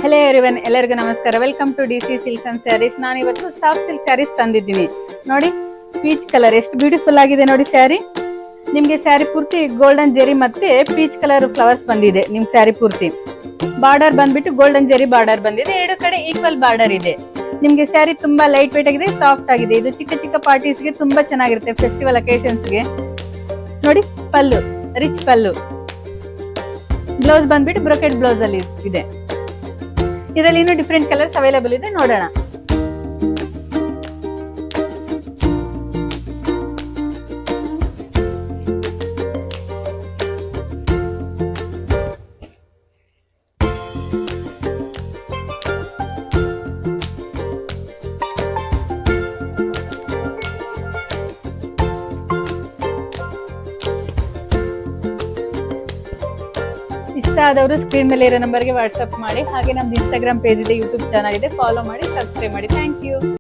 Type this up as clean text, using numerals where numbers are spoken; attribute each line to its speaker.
Speaker 1: Hello everyone, ಎಲ್ಲರಿಗೂ ನಮಸ್ಕಾರ. Welcome to DC silks and sarees. ನಾನು ಇವತ್ತು ಸಾಫ್ಟ್ ಸಿಲ್ಕ್ ಸ್ಯಾರೀಸ್ ತಂದಿದ್ದೀನಿ. ನೋಡಿ, ಪೀಚ್ ಕಲರ್ ಎಷ್ಟು ಬ್ಯೂಟಿಫುಲ್ ಆಗಿದೆ ನೋಡಿ ಸ್ಯಾರಿ. ನಿಮಗೆ ಸ್ಯಾರಿ ಪೂರ್ತಿ ಗೋಲ್ಡನ್ ಜೆರಿ ಮತ್ತೆ ಪೀಚ್ ಕಲರ್ ಫ್ಲವರ್ಸ್ ಬಂದಿದೆ. ನಿಮ್ ಸ್ಯಾರಿ ಪೂರ್ತಿ ಬಾರ್ಡರ್ ಬಂದ್ಬಿಟ್ಟು ಗೋಲ್ಡನ್ ಜೆರಿ ಬಾರ್ಡರ್ ಬಂದಿದೆ. ಎರಡು ಕಡೆ ಈಕ್ವಲ್ ಬಾರ್ಡರ್ ಇದೆ. ನಿಮ್ಗೆ ಸ್ಯಾರಿ ತುಂಬಾ ಲೈಟ್ ವೇಟ್ ಆಗಿದೆ, ಸಾಫ್ಟ್ ಆಗಿದೆ. ಇದು ಚಿಕ್ಕ ಚಿಕ್ಕ ಪಾರ್ಟೀಸ್ಗೆ ತುಂಬಾ ಚೆನ್ನಾಗಿರುತ್ತೆ, ಫೆಸ್ಟಿವಲ್ ಅಕೇಶನ್ಸ್ಗೆ. ನೋಡಿ, ಪಲ್ಲು ರಿಚ್ ಪಲ್ಲು. ಬ್ಲೌಸ್ ಬಂದ್ಬಿಟ್ಟು ಬ್ರೊಕೆಟ್ ಬ್ಲೌಸ್ ಅಲ್ಲಿ ಇದೆ. ಇದರಲ್ಲಿ ಇನ್ನೂ ಡಿಫ್ರೆಂಟ್ ಕಲರ್ಸ್ ಅವೈಲೇಬಲ್ ಇದೆ, ನೋಡೋಣ. ಇಷ್ಟ ಆದವರು ಸ್ಕ್ರೀನ್ ಮೇಲೆ ಇರೋ ನಂಬರ್ಗೆ ವಾಟ್ಸ್ಆಪ್ ಮಾಡಿ. ಹಾಗೆ ನಮ್ದು ಇನ್ಸ್ಟಾಗ್ರಾಮ್ ಪೇಜ್ ಇದೆ, ಯೂಟ್ಯೂಬ್ ಚಾನಲ್ ಇದೆ, ಫಾಲೋ ಮಾಡಿ, ಸಬ್ಸ್ಕ್ರೈಬ್ ಮಾಡಿ. Thank you.